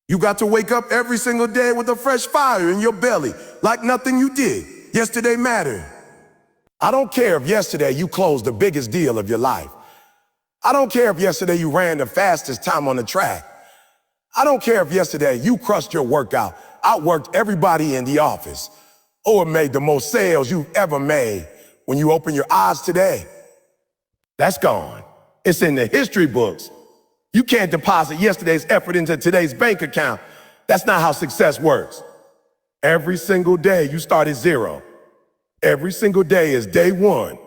You got to wake up every single day with a fresh fire in your belly, like nothing you did yesterday mattered. I don't care if yesterday you closed the biggest deal of your life. I don't care if yesterday you ran the fastest time on the track. I don't care if yesterday you crushed your workout, outworked everybody in the office, or made the most sales you've ever made. When you open your eyes today, that's gone. It's in the history books. You can't deposit yesterday's effort into today's bank account. That's not how success works. Every single day you start at zero. Every single day is day one.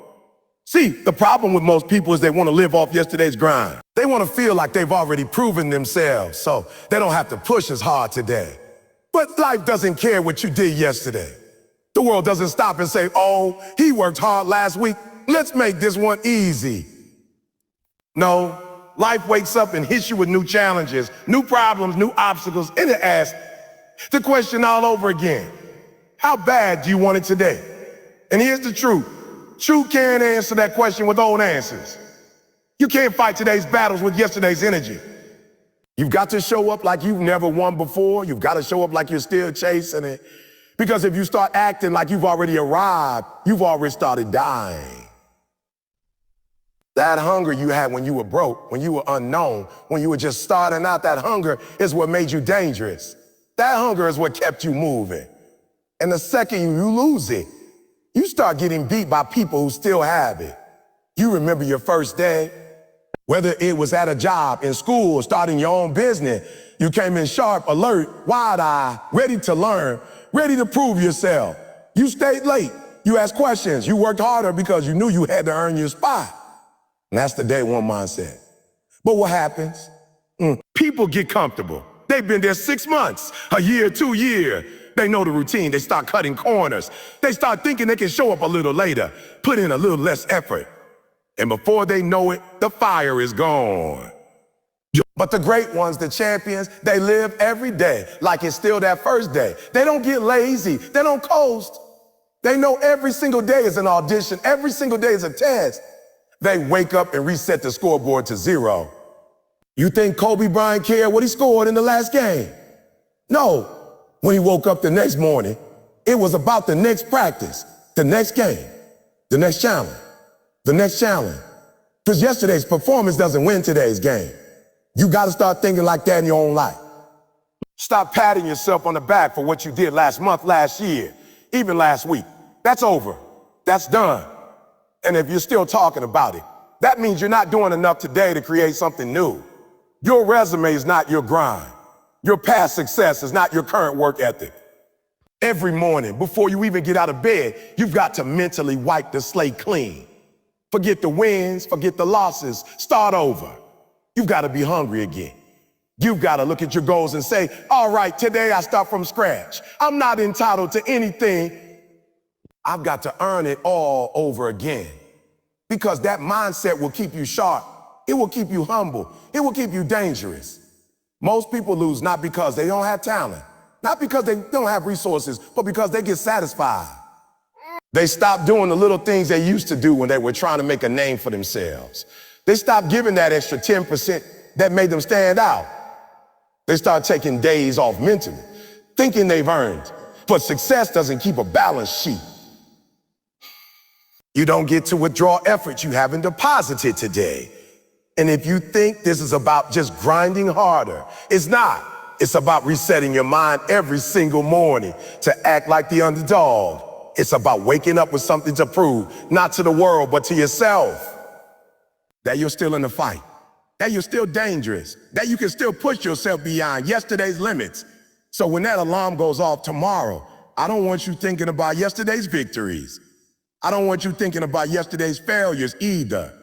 See, the problem with most people is they want to live off yesterday's grind. They want to feel like they've already proven themselves, so they don't have to push as hard today. But life doesn't care what you did yesterday. The world doesn't stop and say, oh, he worked hard last week. Let's make this one easy. No. Life wakes up and hits you with new challenges, new problems, new obstacles, and it asks the question all over again. How bad do you want it today? And here's the truth. Truth can't answer that question with old answers. You can't fight today's battles with yesterday's energy. You've got to show up like you've never won before. You've got to show up like you're still chasing it. Because if you start acting like you've already arrived, you've already started dying. That hunger you had when you were broke, when you were unknown, when you were just starting out, that hunger is what made you dangerous. That hunger is what kept you moving. And the second you lose it, you start getting beat by people who still have it. You remember your first day, whether it was at a job, in school, or starting your own business. You came in sharp, alert, wide-eyed, ready to learn, ready to prove yourself. You stayed late. You asked questions. You worked harder because you knew you had to earn your spot. And that's the day one mindset. But what happens? People get comfortable. They've been there 6 months, a year, 2 years. They know the routine. They start cutting corners. They start thinking they can show up a little later, put in a little less effort. And before they know it, the fire is gone. But the great ones, the champions, they live every day like it's still that first day. They don't get lazy. They don't coast. They know every single day is an audition. Every single day is a test. They wake up and reset the scoreboard to 0. You think Kobe Bryant cared what he scored in the last game? No. When he woke up the next morning, it was about the next practice, the next game, the next challenge, the next challenge. Because yesterday's performance doesn't win today's game. You got to start thinking like that in your own life. Stop patting yourself on the back for what you did last month, last year, even last week. That's over. That's done. And if you're still talking about it, that means you're not doing enough today to create something new. Your resume is not your grind. Your past success is not your current work ethic. Every morning, before you even get out of bed, you've got to mentally wipe the slate clean. Forget the wins, forget the losses, start over. You've got to be hungry again. You've got to look at your goals and say, all right, today I start from scratch. I'm not entitled to anything. I've got to earn it all over again. Because that mindset will keep you sharp. It will keep you humble. It will keep you dangerous. Most people lose not because they don't have talent, not because they don't have resources, but because they get satisfied. They stop doing the little things they used to do when they were trying to make a name for themselves. They stop giving that extra 10% that made them stand out. They start taking days off mentally, thinking they've earned. But success doesn't keep a balance sheet. You don't get to withdraw effort you haven't deposited today. And if you think this is about just grinding harder, it's not. It's about resetting your mind every single morning to act like the underdog. It's about waking up with something to prove, not to the world, but to yourself. That you're still in the fight, that you're still dangerous, that you can still push yourself beyond yesterday's limits. So when that alarm goes off tomorrow, I don't want you thinking about yesterday's victories. I don't want you thinking about yesterday's failures either.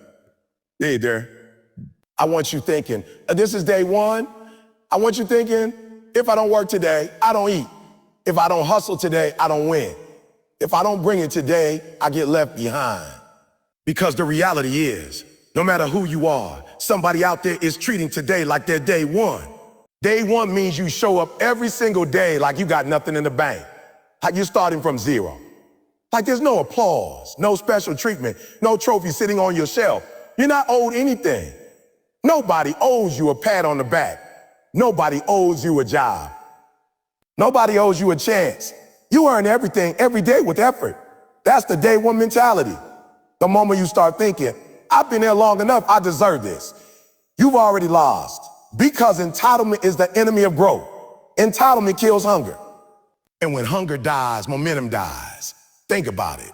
I want you thinking, this is day one. I want you thinking, if I don't work today, I don't eat. If I don't hustle today, I don't win. If I don't bring it today, I get left behind. Because the reality is, no matter who you are, somebody out there is treating today like their day one. Day one means you show up every single day like you got nothing in the bank, like you're starting from 0. Like there's no applause, no special treatment, no trophy sitting on your shelf. You're not owed anything. Nobody owes you a pat on the back. Nobody owes you a job. Nobody owes you a chance. You earn everything every day with effort. That's the day one mentality. The moment you start thinking, I've been here long enough, I deserve this, you've already lost. Because entitlement is the enemy of growth. Entitlement kills hunger. And when hunger dies, momentum dies. Think about it.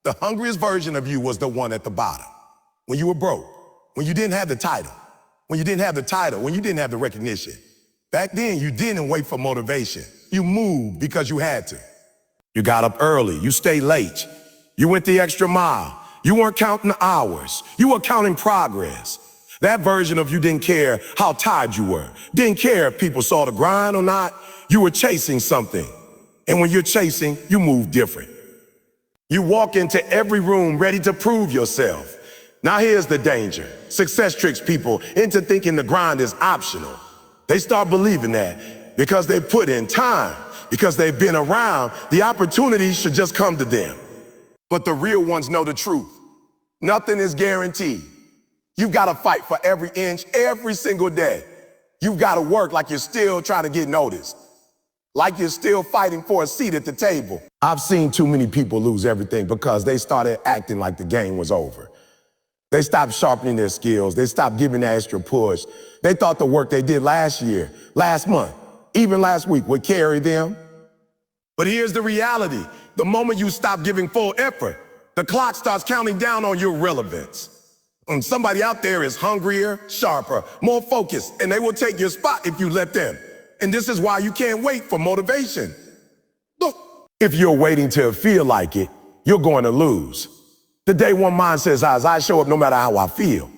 The hungriest version of you was the one at the bottom. When you were broke, when you didn't have the title, when you didn't have the recognition. Back then, you didn't wait for motivation. You moved because you had to. You got up early, you stayed late. You went the extra mile. You weren't counting the hours. You were counting progress. That version of you didn't care how tired you were. Didn't care if people saw the grind or not. You were chasing something. And when you're chasing, you move different. You walk into every room ready to prove yourself. Now here's the danger. Success tricks people into thinking the grind is optional. They start believing that because they put in time, because they've been around, the opportunities should just come to them. But the real ones know the truth. Nothing is guaranteed. You've got to fight for every inch, every single day. You've got to work like you're still trying to get noticed, like you're still fighting for a seat at the table. I've seen too many people lose everything because they started acting like the game was over. They stopped sharpening their skills. They stopped giving the extra push. They thought the work they did last year, last month, even last week would carry them. But here's the reality. The moment you stop giving full effort, the clock starts counting down on your relevance. And somebody out there is hungrier, sharper, more focused, and they will take your spot if you let them. And this is why you can't wait for motivation. Look, if you're waiting to feel like it, you're going to lose. The day one mind says, as I show up no matter how I feel.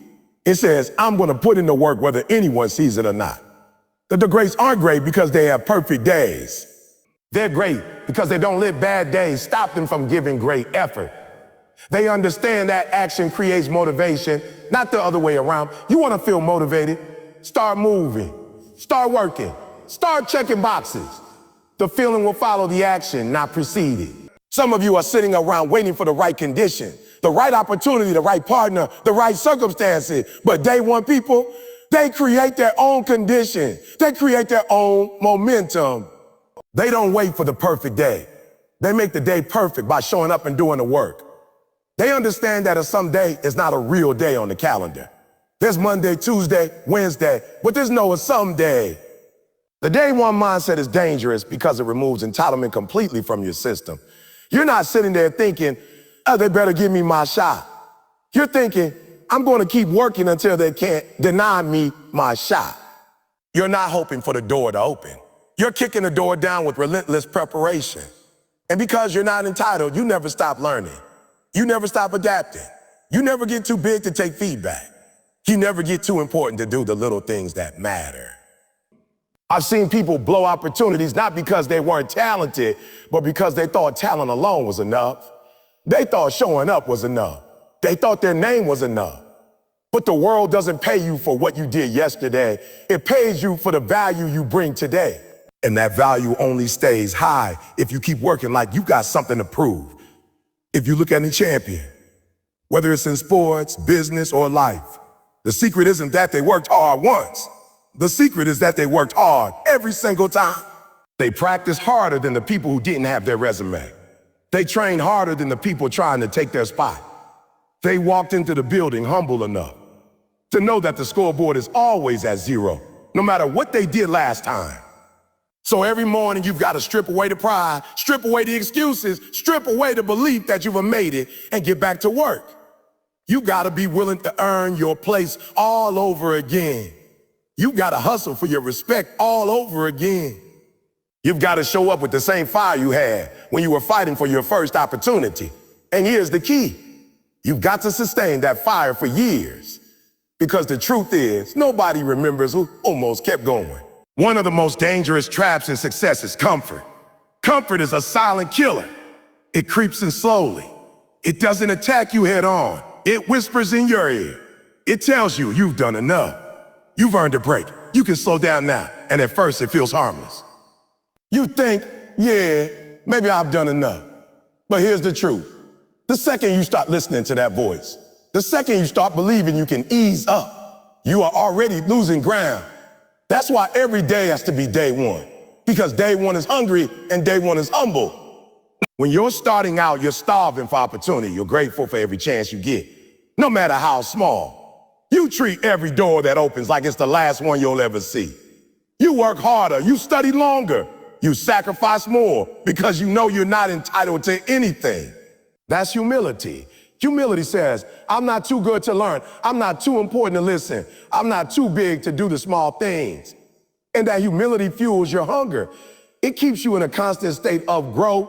It says, I'm going to put in the work whether anyone sees it or not. The greats aren't great because they have perfect days. They're great because they don't let bad days stop them from giving great effort. They understand that action creates motivation, not the other way around. You want to feel motivated? Start moving, start working, start checking boxes. The feeling will follow the action, not precede it. Some of you are sitting around waiting for the right condition, the right opportunity, the right partner, the right circumstances. But day one people, they create their own condition. They create their own momentum. They don't wait for the perfect day. They make the day perfect by showing up and doing the work. They understand that a someday is not a real day on the calendar. There's Monday, Tuesday, Wednesday, but there's no someday. The day one mindset is dangerous because it removes entitlement completely from your system. You're not sitting there thinking, oh, they better give me my shot. You're thinking, I'm going to keep working until they can't deny me my shot. You're not hoping for the door to open. You're kicking the door down with relentless preparation. And because you're not entitled, you never stop learning. You never stop adapting. You never get too big to take feedback. You never get too important to do the little things that matter. I've seen people blow opportunities not because they weren't talented, but because they thought talent alone was enough. They thought showing up was enough. They thought their name was enough. But the world doesn't pay you for what you did yesterday. It pays you for the value you bring today. And that value only stays high if you keep working like you got something to prove. If you look at any champion, whether it's in sports, business, or life, the secret isn't that they worked hard once. The secret is that they worked hard every single time. They practiced harder than the people who didn't have their resume. They trained harder than the people trying to take their spot. They walked into the building humble enough to know that the scoreboard is always at zero, no matter what they did last time. So every morning you've got to strip away the pride, strip away the excuses, strip away the belief that you've made it and get back to work. You got to be willing to earn your place all over again. You got to hustle for your respect all over again. You've got to show up with the same fire you had when you were fighting for your first opportunity. And here's the key. You've got to sustain that fire for years. Because the truth is, nobody remembers who almost kept going. One of the most dangerous traps in success is comfort. Comfort is a silent killer. It creeps in slowly. It doesn't attack you head on. It whispers in your ear. It tells you you've done enough. You've earned a break. You can slow down now. And at first it feels harmless. You think, yeah, maybe I've done enough. But here's the truth. The second you start listening to that voice, the second you start believing you can ease up, you are already losing ground. That's why every day has to be day one. Because day one is hungry and day one is humble. When you're starting out, you're starving for opportunity. You're grateful for every chance you get, no matter how small. You treat every door that opens like it's the last one you'll ever see. You work harder, you study longer, you sacrifice more because you know you're not entitled to anything. That's humility. Humility says, I'm not too good to learn. I'm not too important to listen. I'm not too big to do the small things. And that humility fuels your hunger. It keeps you in a constant state of growth.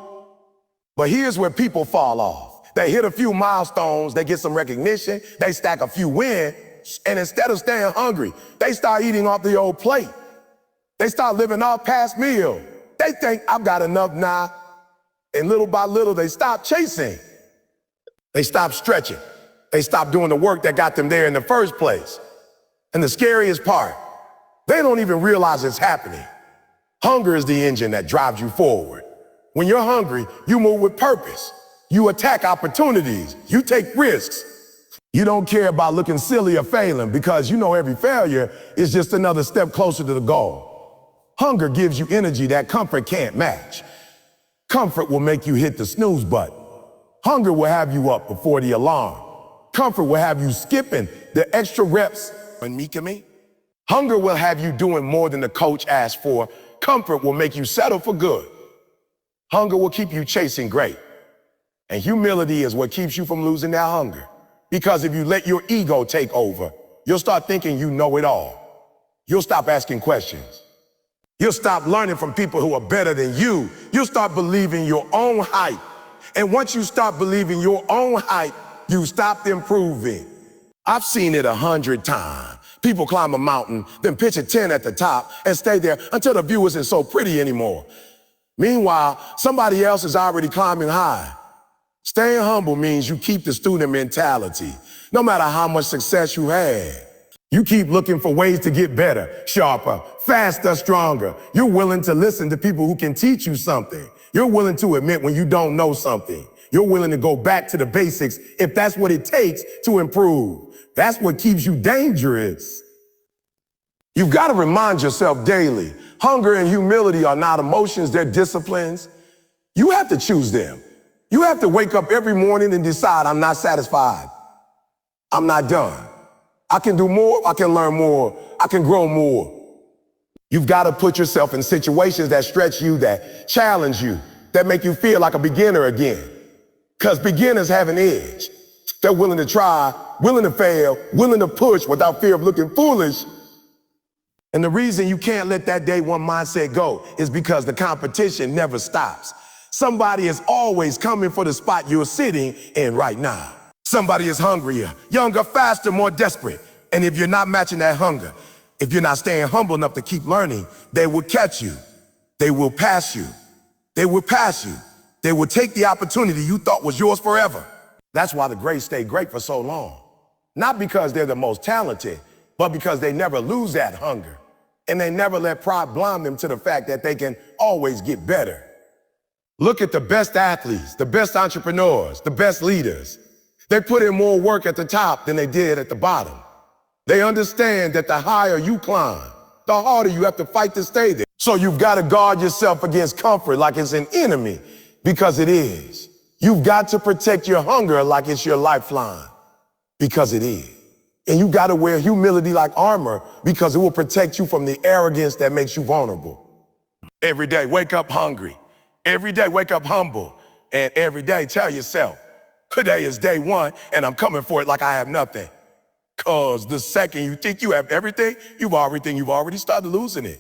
But here's where people fall off. They hit a few milestones, they get some recognition, they stack a few wins, and instead of staying hungry, they start eating off the old plate. They start living off past meal. They think, I've got enough now. And little by little, they stop chasing. They stop stretching. They stop doing the work that got them there in the first place. And the scariest part, they don't even realize it's happening. Hunger is the engine that drives you forward. When you're hungry, you move with purpose. You attack opportunities. You take risks. You don't care about looking silly or failing because you know every failure is just another step closer to the goal. Hunger gives you energy that comfort can't match. Comfort will make you hit the snooze button. Hunger will have you up before the alarm. Comfort will have you skipping the extra reps. Hunger will have you doing more than the coach asked for. Comfort will make you settle for good. Hunger will keep you chasing great. And humility is what keeps you from losing that hunger. Because if you let your ego take over, you'll start thinking you know it all. You'll stop asking questions. You'll stop learning from people who are better than you. You'll start believing your own hype. And once you start believing your own hype, you stop improving. I've seen it 100 times. People climb a mountain, then pitch a tent at the top and stay there until the view isn't so pretty anymore. Meanwhile, somebody else is already climbing high. Staying humble means you keep the student mentality, no matter how much success you had. You keep looking for ways to get better, sharper, faster, stronger. You're willing to listen to people who can teach you something. You're willing to admit when you don't know something. You're willing to go back to the basics if that's what it takes to improve. That's what keeps you dangerous. You've got to remind yourself daily, hunger and humility are not emotions, they're disciplines. You have to choose them. You have to wake up every morning and decide, I'm not satisfied. I'm not done. I can do more, I can learn more, I can grow more. You've got to put yourself in situations that stretch you, that challenge you, that make you feel like a beginner again. Because beginners have an edge. They're willing to try, willing to fail, willing to push without fear of looking foolish. And the reason you can't let that day one mindset go is because the competition never stops. Somebody is always coming for the spot you're sitting in right now. Somebody is hungrier, younger, faster, more desperate. And if you're not matching that hunger, if you're not staying humble enough to keep learning, they will catch you. They will pass you. They will pass you. They will take the opportunity you thought was yours forever. That's why the greats stay great for so long. Not because they're the most talented, but because they never lose that hunger. And they never let pride blind them to the fact that they can always get better. Look at the best athletes, the best entrepreneurs, the best leaders. They put in more work at the top than they did at the bottom. They understand that the higher you climb, the harder you have to fight to stay there. So you've got to guard yourself against comfort like it's an enemy, because it is. You've got to protect your hunger like it's your lifeline, because it is. And you got to wear humility like armor, because it will protect you from the arrogance that makes you vulnerable. Every day, wake up hungry. Every day, wake up humble. And every day, tell yourself, today is day one, and I'm coming for it like I have nothing. Because the second you think you have everything, you've already started losing it.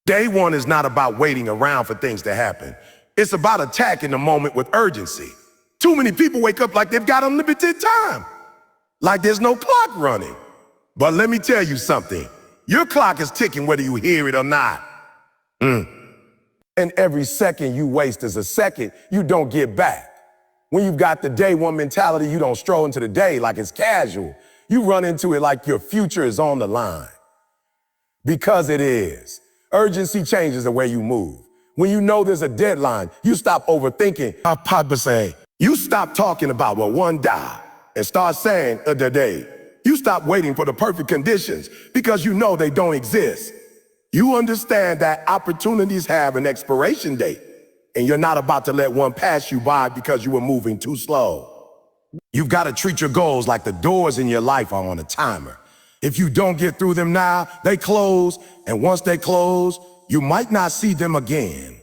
Day one is not about waiting around for things to happen. It's about attacking the moment with urgency. Too many people wake up like they've got unlimited time, like there's no clock running. But let me tell you something. Your clock is ticking whether you hear it or not. And every second you waste is a second you don't get back. When you've got the day one mentality, you don't stroll into the day like it's casual. You run into it like your future is on the line. Because it is. Urgency changes the way you move. When you know there's a deadline, you stop overthinking. You stop talking about one die and start saying the day. You stop waiting for the perfect conditions because you know they don't exist. You understand that opportunities have an expiration date, and you're not about to let one pass you by because you were moving too slow. You've got to treat your goals like the doors in your life are on a timer. If you don't get through them now, they close, and once they close, you might not see them again.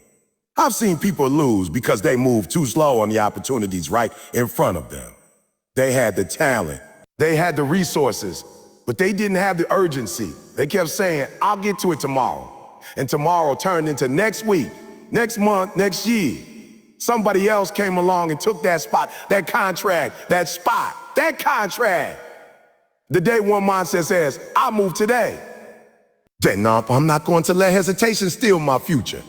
I've seen people lose because they moved too slow on the opportunities right in front of them. They had the talent, they had the resources, but they didn't have the urgency. They kept saying, I'll get to it tomorrow. And tomorrow turned into next week, next month, next year. Somebody else came along and took that spot, that contract, that spot, that contract. The day one mindset says, I'll move today. Then no, I'm not going to let hesitation steal my future.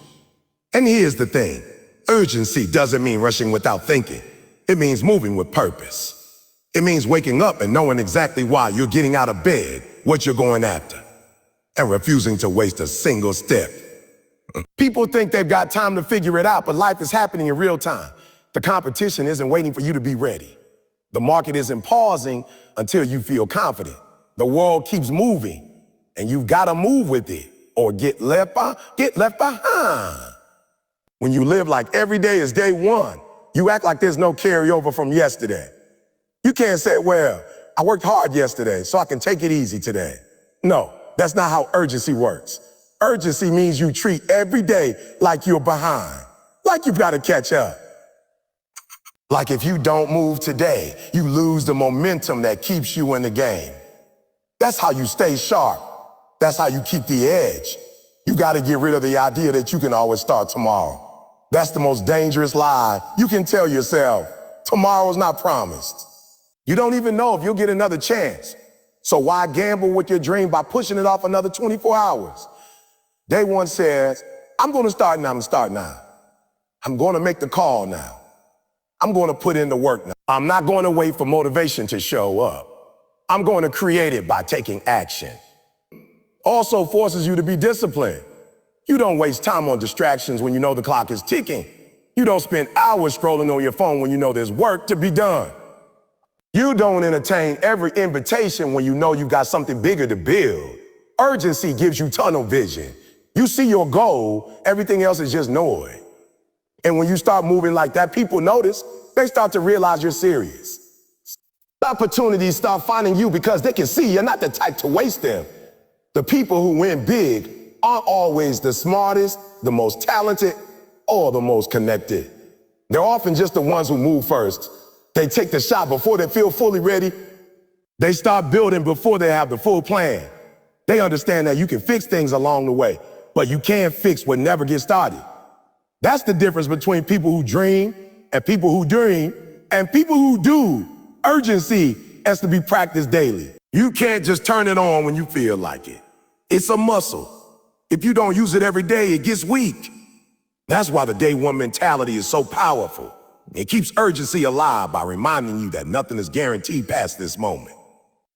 And here's the thing. Urgency doesn't mean rushing without thinking. It means moving with purpose. It means waking up and knowing exactly why you're getting out of bed, what you're going after, and refusing to waste a single step. People think they've got time to figure it out, but life is happening in real time. The competition isn't waiting for you to be ready. The market isn't pausing until you feel confident. The world keeps moving, and you've got to move with it or get left behind. When you live like every day is day one, you act like there's no carryover from yesterday. You can't say, well, I worked hard yesterday, so I can take it easy today. No, that's not how urgency works. Urgency means you treat every day like you're behind, like you've got to catch up. Like if you don't move today, you lose the momentum that keeps you in the game. That's how you stay sharp. That's how you keep the edge. You got to get rid of the idea that you can always start tomorrow. That's the most dangerous lie you can tell yourself. Tomorrow's not promised. You don't even know if you'll get another chance. So why gamble with your dream by pushing it off another 24 hours? Day one says, I'm going to start now. I'm going to make the call now. I'm going to put in the work now. I'm not going to wait for motivation to show up. I'm going to create it by taking action. Also forces you to be disciplined. You don't waste time on distractions when you know the clock is ticking. You don't spend hours scrolling on your phone when you know there's work to be done. You don't entertain every invitation when you know you've got something bigger to build. Urgency gives you tunnel vision. You see your goal, everything else is just noise. And when you start moving like that, people notice, they start to realize you're serious. Opportunities start finding you because they can see you're not the type to waste them. The people who win big aren't always the smartest, the most talented, or the most connected. They're often just the ones who move first. They take the shot before they feel fully ready. They start building before they have the full plan. They understand that you can fix things along the way, but you can't fix what never gets started. That's the difference between people who dream and people who dream and people who do. Urgency has to be practiced daily. You can't just turn it on when you feel like it. It's a muscle. If you don't use it every day, it gets weak. That's why the day one mentality is so powerful. It keeps urgency alive by reminding you that nothing is guaranteed past this moment.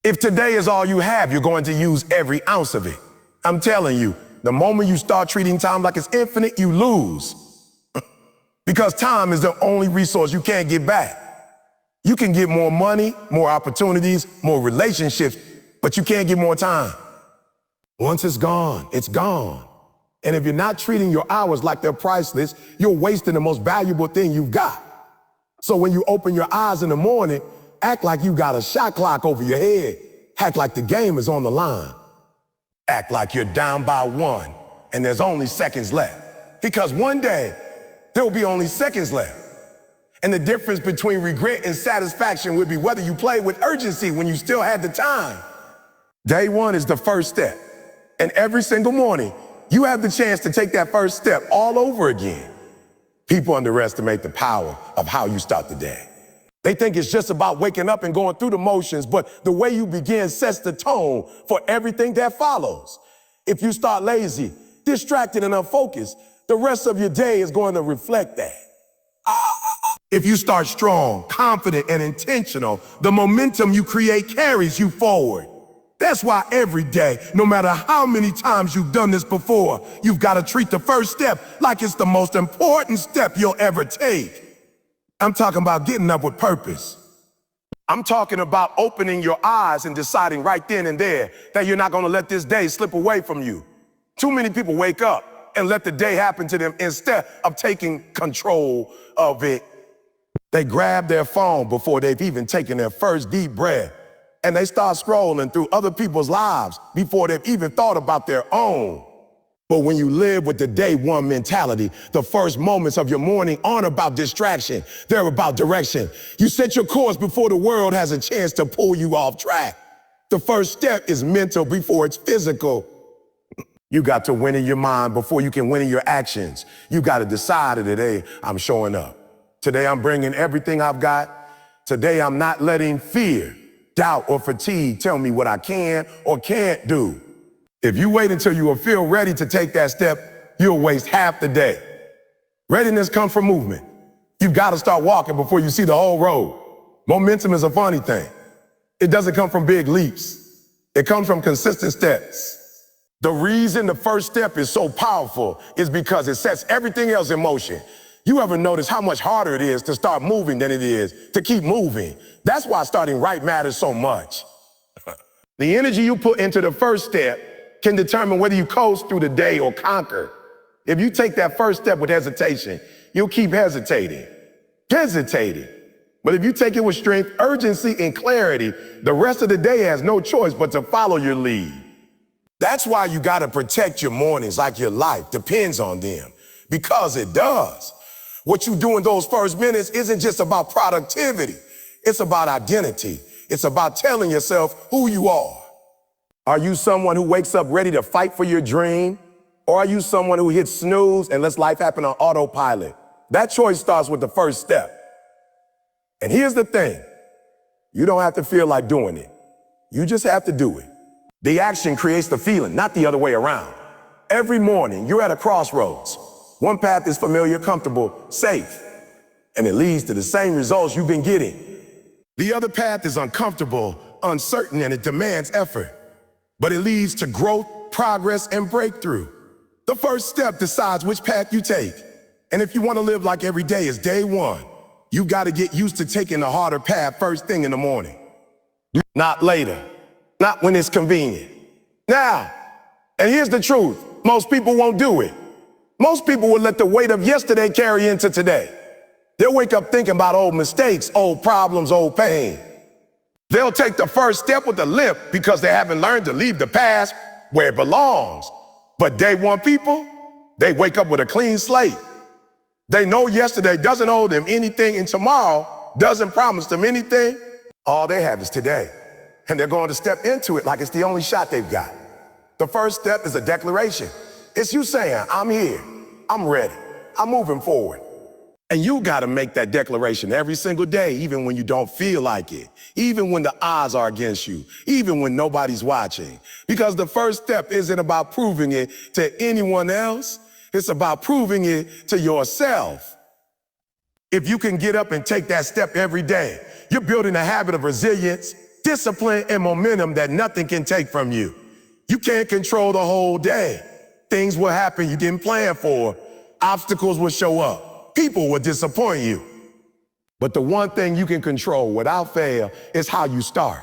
If today is all you have, you're going to use every ounce of it. I'm telling you, the moment you start treating time like it's infinite, you lose. Because time is the only resource you can't get back. You can get more money, more opportunities, more relationships, but you can't get more time. Once it's gone, it's gone. And if you're not treating your hours like they're priceless, you're wasting the most valuable thing you've got. So when you open your eyes in the morning, act like you got a shot clock over your head. Act like the game is on the line. Act like you're down by one and there's only seconds left. Because one day, there will be only seconds left. And the difference between regret and satisfaction would be whether you played with urgency when you still had the time. Day one is the first step. And every single morning, you have the chance to take that first step all over again. People underestimate the power of how you start the day. They think it's just about waking up and going through the motions, but the way you begin sets the tone for everything that follows. If you start lazy, distracted, and unfocused, the rest of your day is going to reflect that. If you start strong, confident, and intentional, the momentum you create carries you forward. That's why every day, no matter how many times you've done this before, you've got to treat the first step like it's the most important step you'll ever take. I'm talking about getting up with purpose. I'm talking about opening your eyes and deciding right then and there that you're not going to let this day slip away from you. Too many people wake up and let the day happen to them instead of taking control of it. They grab their phone before they've even taken their first deep breath, and they start scrolling through other people's lives before they've even thought about their own. But when you live with the day one mentality, the first moments of your morning aren't about distraction, they're about direction. You set your course before the world has a chance to pull you off track. The first step is mental before it's physical. You got to win in your mind before you can win in your actions. You got to decide that today I'm showing up. Today I'm bringing everything I've got. Today I'm not letting fear, doubt, or fatigue tell me what I can or can't do. If you wait until you will feel ready to take that step, you'll waste half the day. Readiness comes from movement. You've got to start walking before you see the whole road. Momentum is a funny thing. It doesn't come from big leaps. It comes from consistent steps. The reason the first step is so powerful is because it sets everything else in motion. You ever notice how much harder it is to start moving than it is to keep moving? That's why starting right matters so much. The energy you put into the first step can determine whether you coast through the day or conquer. If you take that first step with hesitation, you'll keep hesitating. But if you take it with strength, urgency, and clarity, the rest of the day has no choice but to follow your lead. That's why you gotta protect your mornings like your life depends on them, because it does. What you do in those first minutes isn't just about productivity. It's about identity. It's about telling yourself who you are. Are you someone who wakes up ready to fight for your dream? Or are you someone who hits snooze and lets life happen on autopilot? That choice starts with the first step. And here's the thing. You don't have to feel like doing it. You just have to do it. The action creates the feeling, not the other way around. Every morning, you're at a crossroads. One path is familiar, comfortable, safe, and it leads to the same results you've been getting. The other path is uncomfortable, uncertain, and it demands effort. But it leads to growth, progress, and breakthrough. The first step decides which path you take. And if you want to live like every day is day one, you got to get used to taking the harder path first thing in the morning. Not later. Not when it's convenient. Now, and here's the truth. Most people won't do it. Most people will let the weight of yesterday carry into today. They'll wake up thinking about old mistakes, old problems, old pain. They'll take the first step with a limp because they haven't learned to leave the past where it belongs. But day one people, they wake up with a clean slate. They know yesterday doesn't owe them anything and tomorrow doesn't promise them anything. All they have is today. And they're going to step into it like it's the only shot they've got. The first step is a declaration. It's you saying, I'm here, I'm ready, I'm moving forward. And you gotta make that declaration every single day, even when you don't feel like it, even when the odds are against you, even when nobody's watching. Because the first step isn't about proving it to anyone else, it's about proving it to yourself. If you can get up and take that step every day, you're building a habit of resilience, discipline, and momentum that nothing can take from you. You can't control the whole day. Things will happen you didn't plan for. Obstacles will show up. People will disappoint you. But the one thing you can control without fail is how you start.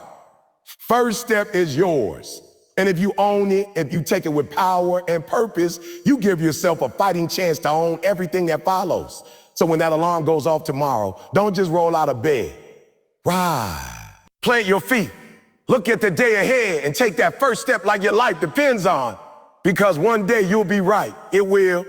First step is yours. And if you own it, if you take it with power and purpose, you give yourself a fighting chance to own everything that follows. So when that alarm goes off tomorrow, don't just roll out of bed. Rise. Plant your feet. Look at the day ahead and take that first step like your life depends on. Because one day you'll be right. It will.